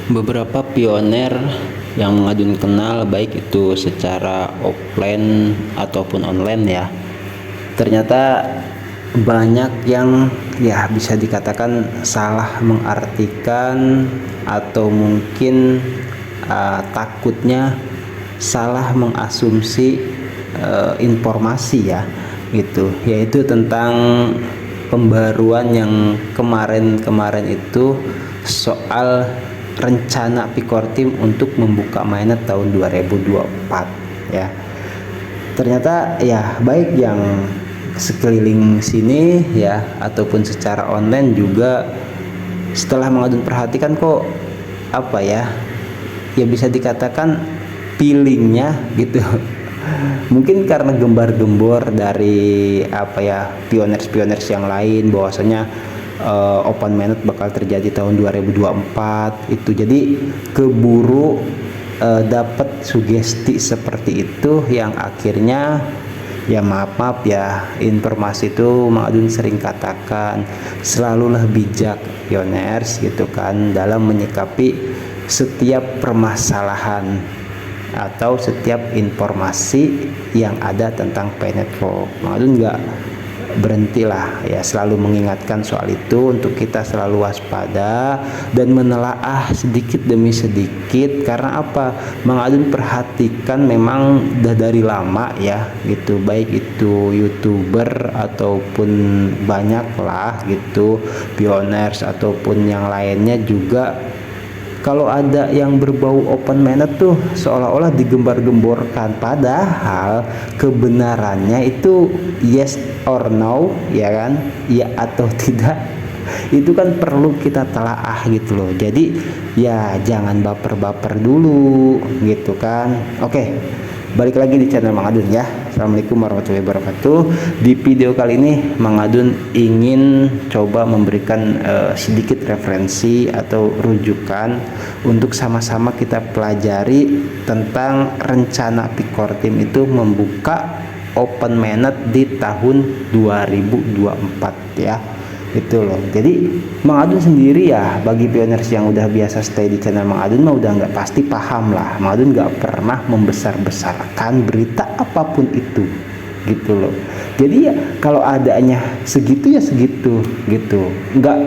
beberapa pioner yang mengadun kenal baik itu secara offline ataupun online ya, ternyata banyak yang ya bisa dikatakan salah mengartikan atau mungkin takutnya salah mengasumsi informasi ya gitu, yaitu tentang pembaruan yang kemarin itu soal rencana Pikortim untuk membuka mainnet tahun 2024 ya. Ternyata ya baik yang sekeliling sini ya ataupun secara online juga setelah mengadun perhatikan kok apa ya bisa dikatakan feelingnya gitu mungkin karena gembar-gembor dari pioners yang lain bahwasanya open mainnet bakal terjadi tahun 2024 itu, jadi keburu dapat sugesti seperti itu yang akhirnya ya maaf ya, informasi itu Mang Adun sering katakan selalulah bijak pioners gitu kan dalam menyikapi setiap permasalahan atau setiap informasi yang ada tentang P-Network. Mang Adun nggak berhentilah ya selalu mengingatkan soal itu untuk kita selalu waspada dan menelaah sedikit demi sedikit. Karena apa? Mang Adun perhatikan memang udah dari lama ya gitu, baik itu YouTuber ataupun banyak lah gitu pioners ataupun yang lainnya juga, kalau ada yang berbau open mainnet tuh seolah-olah digembar-gemborkan, padahal kebenarannya itu yes or no ya kan, ya atau tidak, itu kan perlu kita telaah gitu loh. Jadi ya jangan baper-baper dulu gitu kan. Oke, balik lagi di channel Mang Adun ya. Assalamualaikum warahmatullahi wabarakatuh. Di video kali ini Mang Adun ingin coba memberikan sedikit referensi atau rujukan untuk sama-sama kita pelajari tentang rencana Pikortim itu membuka open mainnet di tahun 2024 ya. Itu loh. Jadi Mang Adun sendiri ya, bagi pioners yang udah biasa stay di channel Mang Adun mah udah nggak pasti paham lah. Mang Adun nggak pernah membesar-besarkan berita apapun itu gitu loh. Jadi ya kalau adanya segitu ya segitu gitu, nggak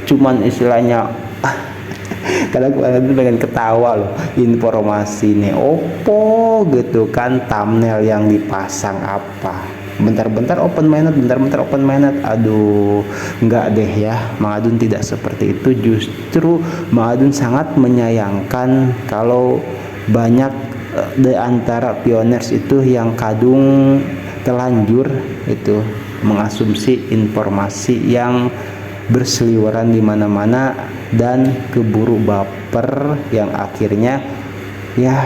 cuman istilahnya kadang aku pengen ketawa loh, informasi nih opo gitu kan, thumbnail yang dipasang apa bentar-bentar open mainnet, bentar-bentar open mainnet. Aduh, enggak deh ya, Mang Adun tidak seperti itu. Justru Mang Adun sangat menyayangkan kalau banyak di antara pioners itu yang kadung telanjur itu mengasumsi informasi yang berseliweran di mana-mana dan keburu baper yang akhirnya ya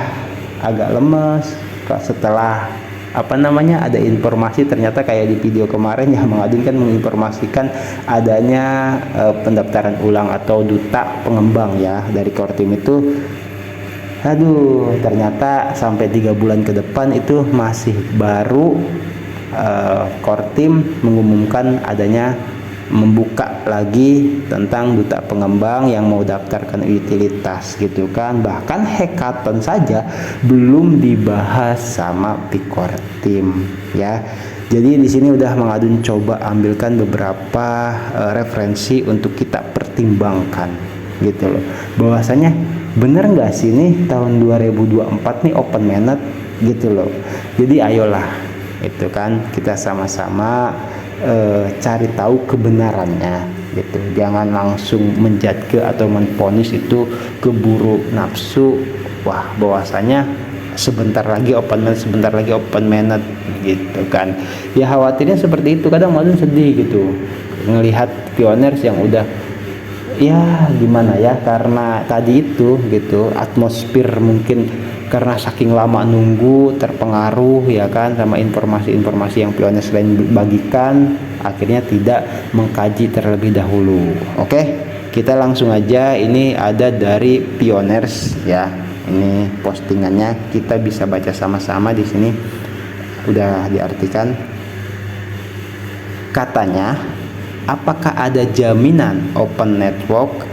agak lemes setelah ada informasi. Ternyata kayak di video kemarin ya, Mang Adun kan menginformasikan adanya pendaftaran ulang atau duta pengembang ya dari Kortim itu. Aduh, ternyata sampai 3 bulan ke depan itu masih baru Kortim mengumumkan adanya membuka lagi tentang duta pengembang yang mau daftarkan utilitas gitu kan. Bahkan hackathon saja belum dibahas sama Pikortim ya. Jadi di sini udah Mang Adun coba ambilkan beberapa referensi untuk kita pertimbangkan gitu loh, bahwasanya bener nggak sih nih tahun 2024 nih open mainnet gitu loh. Jadi ayolah itu kan kita sama-sama cari tahu kebenarannya gitu. Jangan langsung menjudge atau menvonis itu keburu nafsu. Wah, bahwasanya sebentar lagi open mainnet gitu kan. Ya khawatirnya seperti itu. Kadang malah sedih gitu ngelihat pioners yang udah ya gimana ya, karena tadi itu gitu atmosfer mungkin karena saking lama nunggu terpengaruh ya kan sama informasi-informasi yang pioners lain bagikan, akhirnya tidak mengkaji terlebih dahulu. Oke, kita langsung aja. Ini ada dari pioners ya, ini postingannya kita bisa baca sama-sama. Di sini udah diartikan. Katanya, apakah ada jaminan open network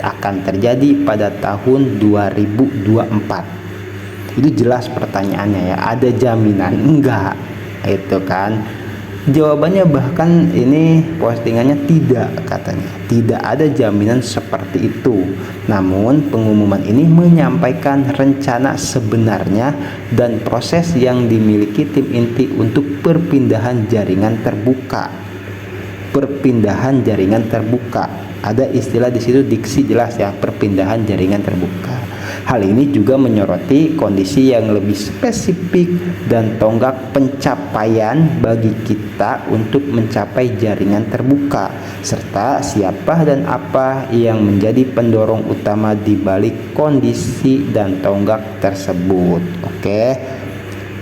akan terjadi pada tahun 2024. Itu jelas pertanyaannya ya, ada jaminan enggak? Itu kan jawabannya, bahkan ini postingannya tidak, katanya tidak ada jaminan seperti itu. Namun pengumuman ini menyampaikan rencana sebenarnya dan proses yang dimiliki tim inti untuk perpindahan jaringan terbuka. Perpindahan jaringan terbuka, ada istilah di situ, diksi jelas ya, perpindahan jaringan terbuka. Hal ini juga menyoroti kondisi yang lebih spesifik dan tonggak pencapaian bagi kita untuk mencapai jaringan terbuka, serta siapa dan apa yang menjadi pendorong utama di balik kondisi dan tonggak tersebut. Oke.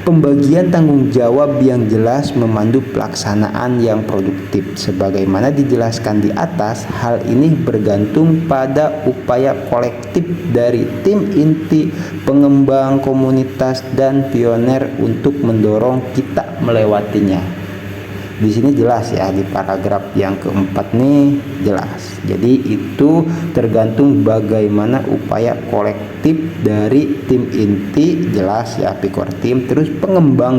Pembagian tanggung jawab yang jelas memandu pelaksanaan yang produktif. Sebagaimana dijelaskan di atas, hal ini bergantung pada upaya kolektif dari tim inti, pengembang, komunitas, dan pioner untuk mendorong kita melewatinya. Di sini jelas ya, di paragraf yang keempat nih jelas. Jadi itu tergantung bagaimana upaya kolektif dari tim inti, jelas ya, Pikor Team, terus pengembang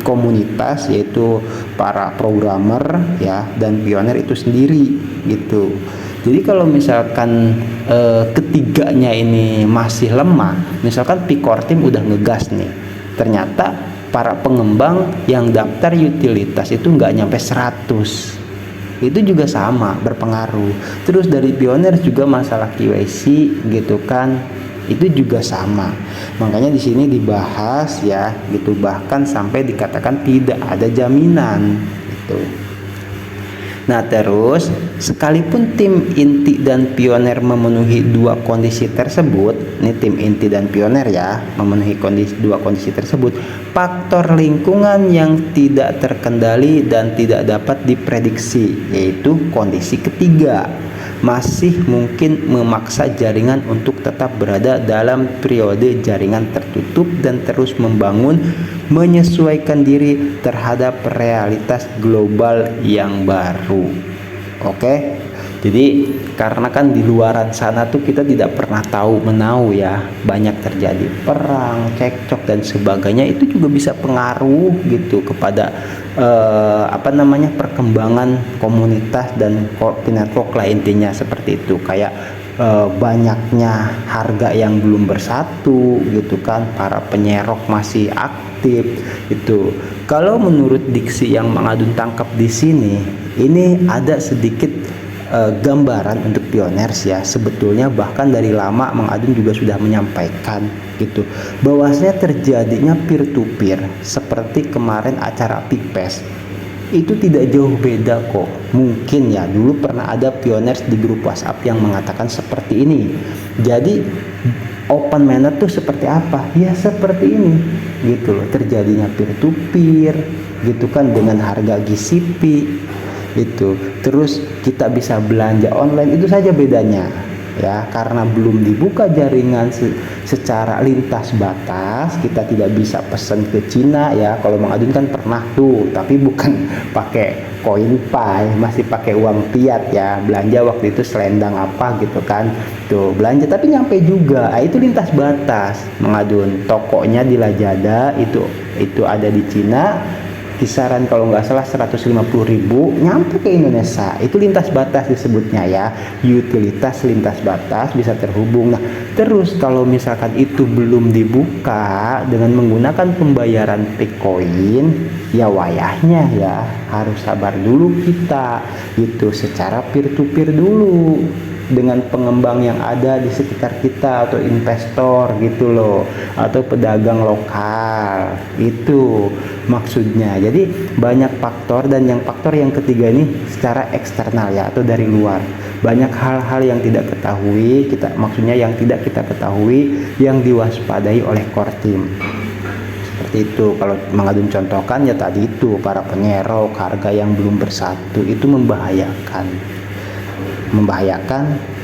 komunitas yaitu para programmer ya, dan pioner itu sendiri gitu. Jadi kalau misalkan ketiganya ini masih lemah, misalkan Pikor Team udah ngegas nih, ternyata para pengembang yang daftar utilitas itu nggak nyampe 100, itu juga sama berpengaruh. Terus dari pioner juga masalah KYC gitu kan, itu juga sama. Makanya di sini dibahas ya gitu, bahkan sampai dikatakan tidak ada jaminan gitu. Nah terus, sekalipun tim inti dan pioner memenuhi dua kondisi tersebut, ini tim inti dan pioner ya, memenuhi dua kondisi tersebut, faktor lingkungan yang tidak terkendali dan tidak dapat diprediksi, yaitu kondisi ketiga, masih mungkin memaksa jaringan untuk tetap berada dalam periode jaringan tertutup dan terus membangun, menyesuaikan diri terhadap realitas global yang baru. Oke, jadi karena kan di luaran sana tuh kita tidak pernah tahu menau ya, banyak terjadi perang, cekcok dan sebagainya, itu juga bisa pengaruh gitu kepada perkembangan komunitas dan network lah, intinya seperti itu. Kayak banyaknya harga yang belum bersatu gitu kan, para penyerok masih aktif itu. Kalau menurut diksi yang Mang Adun tangkap di sini, ini ada sedikit gambaran untuk pioners ya. Sebetulnya bahkan dari lama Mang Adun juga sudah menyampaikan gitu, bahwasanya terjadinya peer to peer seperti kemarin acara Pikpes itu tidak jauh beda kok. Mungkin ya dulu pernah ada pioners di grup WhatsApp yang mengatakan seperti ini. Jadi open manner tuh seperti apa? Ya seperti ini gitu loh, terjadinya peer to peer gitu kan, dengan harga GCP itu. Terus kita bisa belanja online, itu saja bedanya ya, karena belum dibuka jaringan secara lintas batas, kita tidak bisa pesan ke Cina ya. Kalau Mang Adun kan pernah tuh, tapi bukan pakai koin pai, masih pakai uang fiat ya, belanja waktu itu selendang apa gitu kan, tuh belanja tapi nyampe juga. Itu lintas batas Mang Adun. Tokonya di Lazada itu ada di Cina, kisaran kalau nggak salah 150.000, nyampe ke Indonesia. Itu lintas batas disebutnya ya, utilitas lintas batas bisa terhubung. Nah terus kalau misalkan itu belum dibuka dengan menggunakan pembayaran Bitcoin, ya wayahnya ya harus sabar dulu kita gitu, secara peer to peer dulu dengan pengembang yang ada di sekitar kita, atau investor gitu loh, atau pedagang lokal, itu maksudnya. Jadi banyak faktor, dan faktor yang ketiga ini secara eksternal ya, atau dari luar. Banyak hal-hal yang tidak ketahui kita, maksudnya yang tidak kita ketahui, yang diwaspadai oleh core team. Seperti itu. Kalau Mang Adun contohkan ya tadi itu, para penyerok, harga yang belum bersatu, itu membahayakan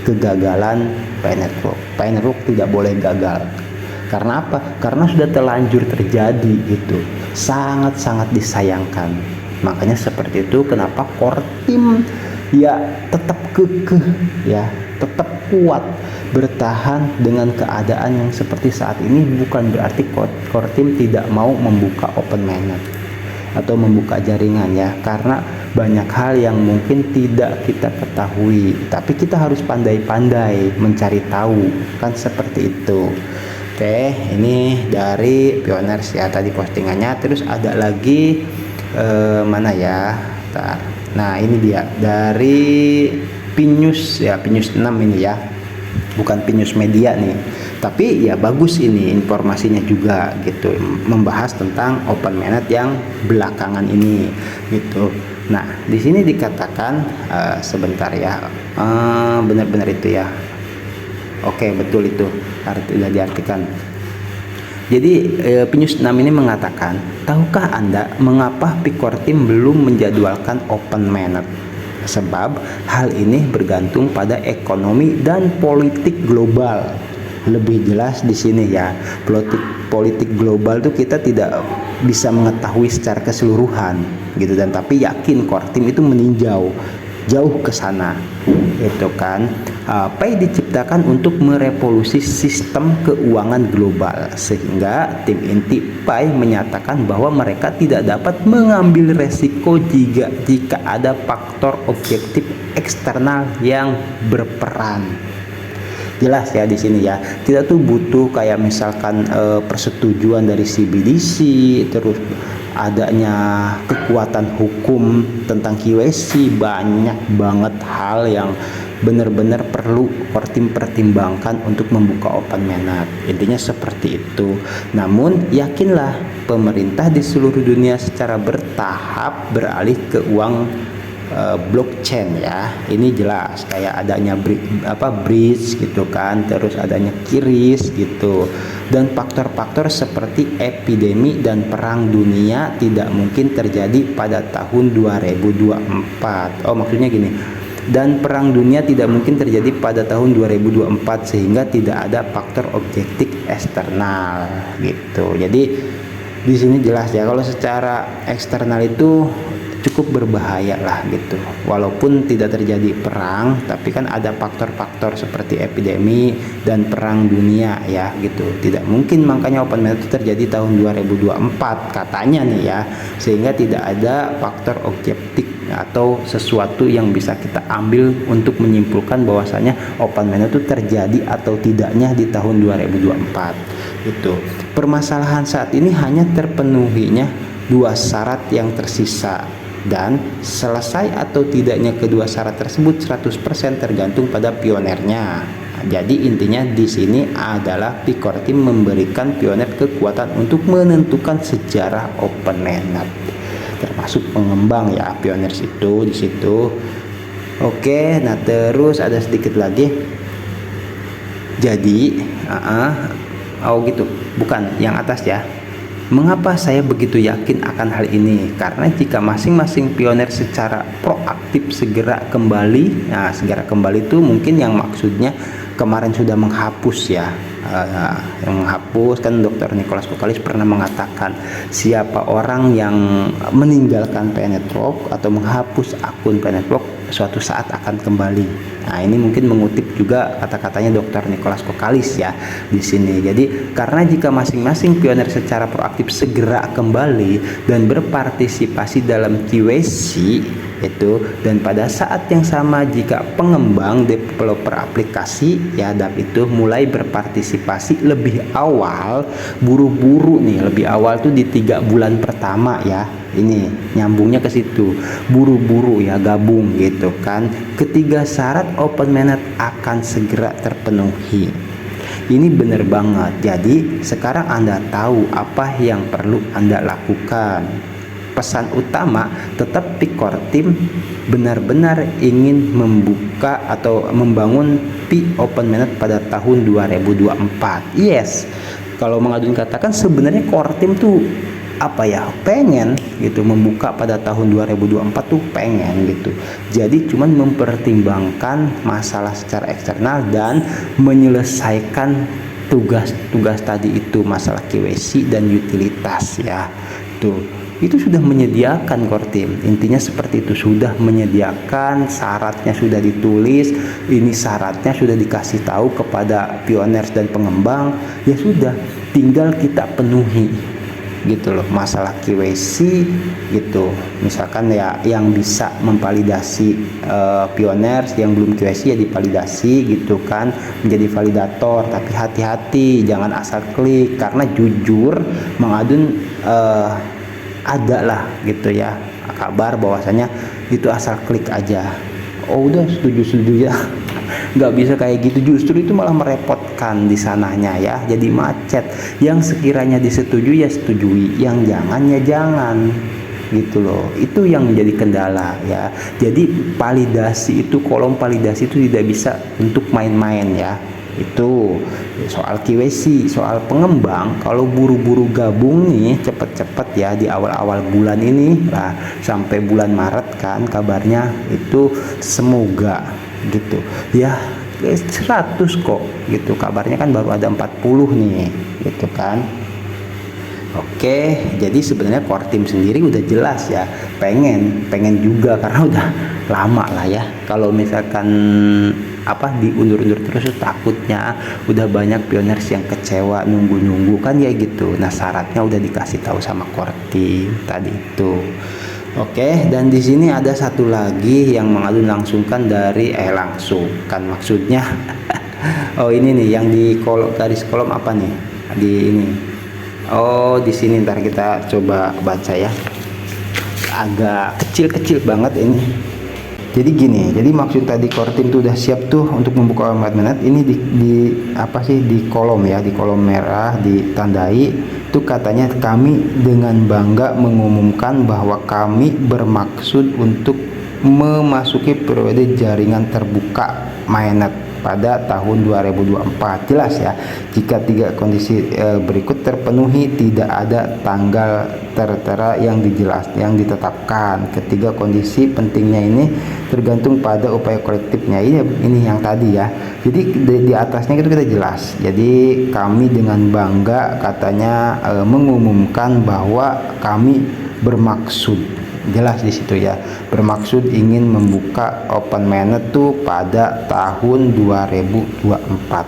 kegagalan Pi Network. Pi Network tidak boleh gagal. Karena apa? Karena sudah terlanjur terjadi, itu sangat-sangat disayangkan. Makanya seperti itu kenapa core team ya tetap kekeh, ya tetap kuat bertahan dengan keadaan yang seperti saat ini. Bukan berarti core team tidak mau membuka open mainnet atau membuka jaringan ya, karena banyak hal yang mungkin tidak kita ketahui, tapi kita harus pandai-pandai mencari tahu, kan seperti itu. Oke, ini dari Pioners ya tadi postingannya. Terus ada lagi mana ya? Bentar. Nah, ini dia dari Pinus ya, Pinus 6 ini ya. Bukan Pinus Media nih. Tapi ya bagus ini informasinya juga gitu, membahas tentang open mainnet yang belakangan ini gitu. Nah, di sini dikatakan sebentar ya. Benar-benar itu ya. Oke, betul itu. Sudah diartikan. Jadi Pinus 6 ini mengatakan, tahukah Anda mengapa Core Team belum menjadwalkan open mainnet? Sebab hal ini bergantung pada ekonomi dan politik global. Lebih jelas di sini ya, politik global itu kita tidak bisa mengetahui secara keseluruhan gitu, dan tapi yakin Core Team itu meninjau jauh ke sana itu kan. Pay diciptakan untuk merevolusi sistem keuangan global, sehingga tim inti Pay menyatakan bahwa mereka tidak dapat mengambil resiko jika ada faktor objektif eksternal yang berperan. Jelas ya di sini ya, kita tuh butuh kayak misalkan persetujuan dari CBDC, terus adanya kekuatan hukum tentang KYC. Banyak banget hal yang benar-benar perlu Core Team pertimbangkan untuk membuka open mainnet. Intinya seperti itu. Namun yakinlah, pemerintah di seluruh dunia secara bertahap beralih ke uang blockchain ya. Ini jelas kayak adanya bridge gitu kan, terus adanya QRIS gitu, dan faktor-faktor seperti epidemi dan perang dunia tidak mungkin terjadi pada tahun 2024. Oh, maksudnya gini, dan perang dunia tidak mungkin terjadi pada tahun 2024 sehingga tidak ada faktor objektif eksternal gitu. Jadi di sini jelas ya, kalau secara eksternal itu cukup berbahaya lah gitu. Walaupun tidak terjadi perang, tapi kan ada faktor-faktor seperti epidemi dan perang dunia ya gitu. Tidak mungkin makanya open mainnet itu terjadi tahun 2024 katanya nih ya, sehingga tidak ada faktor objektif atau sesuatu yang bisa kita ambil untuk menyimpulkan bahwasanya open mainnet itu terjadi atau tidaknya di tahun 2024 itu. Permasalahan saat ini hanya terpenuhinya dua syarat yang tersisa, dan selesai atau tidaknya kedua syarat tersebut 100% tergantung pada pionernya. Jadi intinya di sini adalah Core Team memberikan pioner kekuatan untuk menentukan sejarah open mainnet, termasuk pengembang ya, pioners itu di situ. Oke, nah terus ada sedikit lagi. Jadi gitu, bukan yang atas ya. Mengapa saya begitu yakin akan hal ini? Karena jika masing-masing pioner secara proaktif segera kembali, nah segera kembali itu mungkin yang maksudnya kemarin sudah menghapus ya, yang menghapus kan Dr. Nicholas Kokalis pernah mengatakan siapa orang yang meninggalkan PNetwork atau menghapus akun PNetwork suatu saat akan kembali. Nah, ini mungkin mengutip juga kata-katanya Dr. Nicholas Kokalis ya di sini. Jadi karena jika masing-masing pioner secara proaktif segera kembali dan berpartisipasi dalam KYC itu, dan pada saat yang sama jika pengembang developer aplikasi ya DApp itu mulai berpartisipasi lebih awal, buru-buru nih, lebih awal tuh di 3 bulan pertama ya, ini nyambungnya ke situ, buru-buru ya gabung gitu kan, ketiga syarat open mainnet akan segera terpenuhi. Ini benar banget. Jadi sekarang Anda tahu apa yang perlu Anda lakukan. Pesan utama tetap Core Team benar-benar ingin membuka atau membangun open mainnet pada tahun 2024. Yes, kalau mengadun katakan sebenarnya Core Team tuh apa ya, pengen gitu membuka pada tahun 2024 tuh pengen gitu. Jadi cuman mempertimbangkan masalah secara eksternal dan menyelesaikan tugas-tugas tadi itu, masalah KYC dan utilitas ya tuh. itu sudah menyediakan Kortim. Intinya seperti itu, sudah menyediakan, syaratnya sudah ditulis, ini syaratnya sudah dikasih tahu kepada pioners dan pengembang, ya sudah tinggal kita penuhi gitu loh. Masalah KYC gitu, misalkan ya yang bisa memvalidasi pioners, yang belum KYC ya divalidasi gitu kan, menjadi validator. Tapi hati-hati, jangan asal klik, karena jujur Mang Adun ada lah gitu ya kabar bahwasanya itu asal klik aja, oh udah setuju ya. Nggak bisa kayak gitu, justru itu malah merepotkan di sananya ya, jadi macet. Yang sekiranya disetujui ya setujui, yang jangan ya jangan gitu loh. Itu yang menjadi kendala ya. Jadi validasi itu, kolom validasi itu tidak bisa untuk main-main ya. Itu soal KYC. Soal pengembang, kalau buru-buru gabung nih cepet-cepet ya di awal-awal bulan ini lah, sampai bulan Maret kan kabarnya itu, semoga gitu ya 100 kok gitu kabarnya kan, baru ada 40 nih gitu kan. Oke, jadi sebenarnya Kortim sendiri udah jelas ya, pengen juga, karena udah lama lah ya. Kalau misalkan diundur-undur terus, takutnya udah banyak pioners yang kecewa nunggu kan ya gitu. Nah, syaratnya udah dikasih tahu sama Kortim tadi itu. Oke, dan di sini ada satu lagi yang Mang Adun langsungkan dari langsungkan maksudnya oh ini nih yang di garis kolom apa nih di ini. Oh, di sini ntar kita coba baca ya, agak kecil banget ini. Jadi gini, jadi maksud tadi Kortim itu udah siap tuh untuk membuka OpenManet. Ini di kolom ya, di kolom merah ditandai itu katanya, kami dengan bangga mengumumkan bahwa kami bermaksud untuk memasuki periode jaringan terbuka mainnet pada tahun 2024. Jelas ya, jika 3 kondisi berikut terpenuhi, tidak ada tanggal tertera yang ditetapkan. Ketiga kondisi pentingnya ini tergantung pada upaya kolektifnya. Ini yang tadi ya. Jadi di atasnya itu kita jelas. Jadi kami dengan bangga katanya mengumumkan bahwa kami bermaksud, jelas di situ ya, bermaksud ingin membuka OpenManet tuh pada tahun 2024.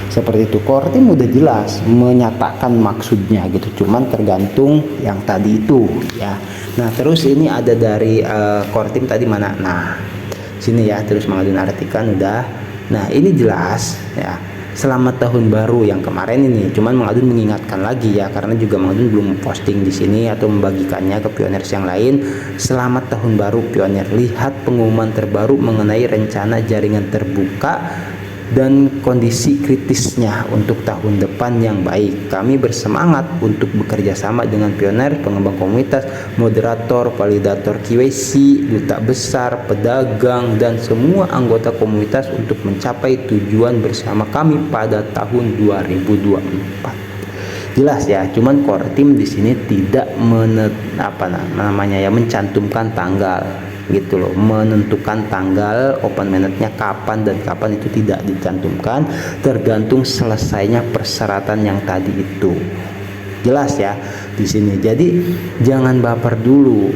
Seperti itu, Kortim udah jelas menyatakan maksudnya gitu, cuman tergantung yang tadi itu ya. Nah, terus ini ada dari Kortim tadi mana? Nah, sini ya, terus Mang Adun artikan udah. Nah, ini jelas ya, selamat tahun baru yang kemarin ini. Cuman Mang Adun mengingatkan lagi ya, karena juga Mang Adun belum posting di sini atau membagikannya ke pioners yang lain. Selamat tahun baru pionir, lihat pengumuman terbaru mengenai rencana jaringan terbuka dan kondisi kritisnya untuk tahun depan yang baik. Kami bersemangat untuk bekerja sama dengan pionir, pengembang komunitas, moderator, validator KYC, duta besar, pedagang, dan semua anggota komunitas untuk mencapai tujuan bersama kami pada tahun 2024. Jelas ya, cuman Kortim di sini tidak mencantumkan tanggal gitu loh, menentukan tanggal OpenManetnya kapan dan kapan itu tidak dicantumkan, tergantung selesainya persyaratan yang tadi itu. Jelas ya di sini. Jadi jangan baper dulu.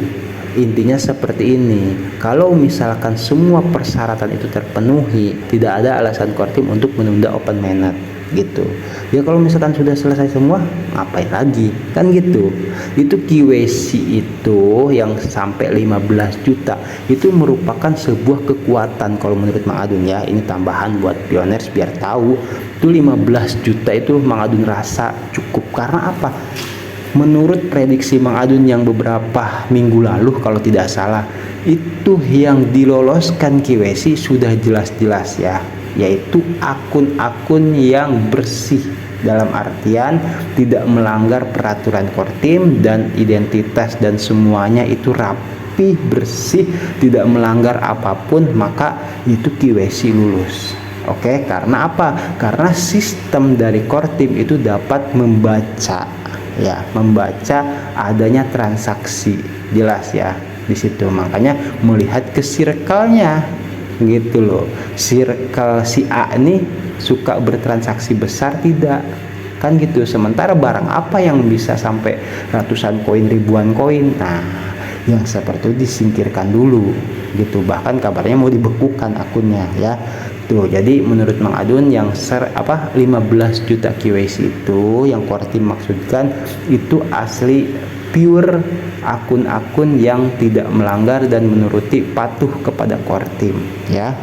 Intinya seperti ini, kalau misalkan semua persyaratan itu terpenuhi, tidak ada alasan Kortim untuk menunda OpenManet gitu ya. Kalau misalkan sudah selesai semua, ngapain lagi kan gitu. Itu KYC itu yang sampai 15 juta itu merupakan sebuah kekuatan kalau menurut Mang Adun ya. Ini tambahan buat pioners biar tahu, itu 15 juta itu Mang Adun rasa cukup. Karena apa? Menurut prediksi Mang Adun yang beberapa minggu lalu kalau tidak salah, itu yang diloloskan KYC sudah jelas-jelas ya, yaitu akun-akun yang bersih, dalam artian tidak melanggar peraturan Kortim dan identitas dan semuanya itu rapi, bersih, tidak melanggar apapun, maka itu KYC lulus. Oke, karena apa? Karena sistem dari Kortim itu dapat membaca adanya transaksi, jelas ya di situ. Makanya melihat ke circle-nya gitu loh, circle si A ini suka bertransaksi besar tidak, kan gitu. Sementara barang apa yang bisa sampai ratusan koin, ribuan koin, nah yang seperti itu disingkirkan dulu gitu. Bahkan kabarnya mau dibekukan akunnya ya. Tuh, jadi menurut Mang Adun yang 15 juta KYC itu yang core team maksudkan itu asli pure akun-akun yang tidak melanggar dan menuruti patuh kepada core team ya,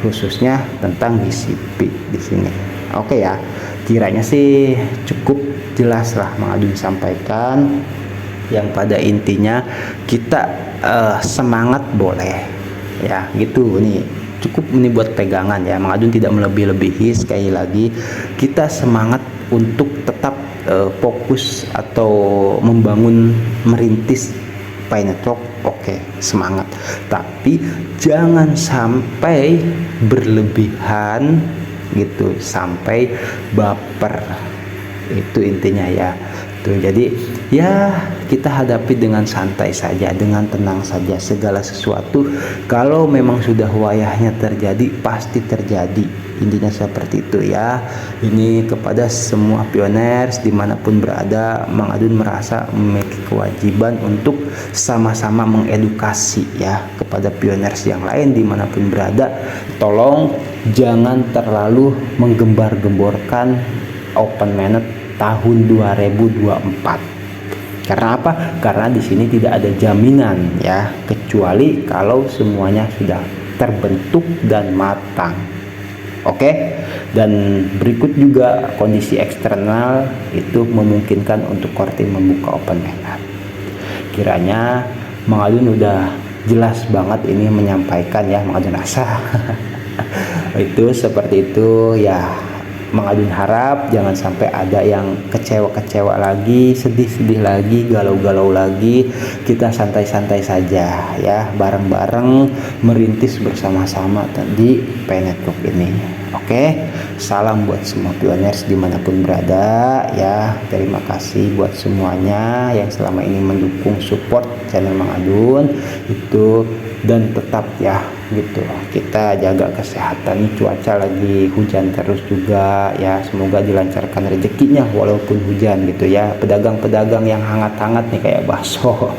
khususnya tentang DCP di sini. Oke ya, kiranya sih cukup jelas lah Mang Adun sampaikan. Yang pada intinya kita semangat boleh ya gitu, nih cukup ini buat pegangan ya. Mang Adun tidak melebih-lebihi, sekali lagi kita semangat untuk tetap fokus atau membangun merintis Pi Network. Oke, semangat, tapi jangan sampai berlebihan gitu, sampai baper, itu intinya ya. Tuh, jadi ya kita hadapi dengan santai saja, dengan tenang saja. Segala sesuatu kalau memang sudah wayahnya terjadi pasti terjadi, intinya seperti itu ya. Ini kepada semua pioners dimanapun berada, Mang Adun merasa memiliki kewajiban untuk sama-sama mengedukasi ya kepada pioners yang lain dimanapun berada. Tolong jangan terlalu menggembar-gemborkan open mainnet tahun 2024. Karena apa? Karena di sini tidak ada jaminan ya, kecuali kalau semuanya sudah terbentuk dan matang. Oke. Dan berikut juga kondisi eksternal itu memungkinkan untuk core team membuka open mainnet. Kiranya Mang Adun udah jelas banget ini menyampaikan ya, Mang Adun rasa. Itu seperti itu ya. Mang Adun harap jangan sampai ada yang kecewa-kecewa lagi, sedih-sedih lagi, galau-galau lagi. Kita santai-santai saja ya, bareng-bareng merintis bersama-sama di Pi Network ini. Oke, salam buat semua pioners dimanapun berada ya. Terima kasih buat semuanya yang selama ini mendukung support channel Mang Adun itu. Dan tetap ya gitu, kita jaga kesehatan. Nih cuaca lagi hujan terus juga ya, semoga dilancarkan rezekinya walaupun hujan gitu ya. Pedagang-pedagang yang hangat-hangat nih kayak bakso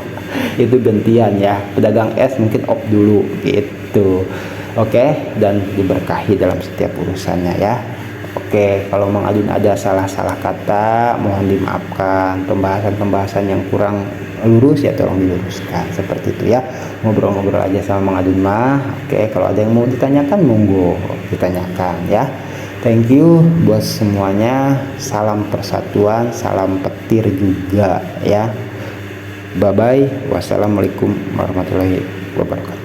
itu gantian ya, pedagang es mungkin off dulu gitu. Oke, dan diberkahi dalam setiap urusannya ya. Oke, kalau Mang Adun ada salah-salah kata mohon dimaafkan. Pembahasan-pembahasan yang kurang lurus ya tolong diluruskan, seperti itu ya. Ngobrol-ngobrol aja sama Mang Adun mah. Oke, kalau ada yang mau ditanyakan monggo ditanyakan ya. Thank you buat semuanya. Salam persatuan, salam petir juga ya. Bye bye. Wassalamualaikum warahmatullahi wabarakatuh.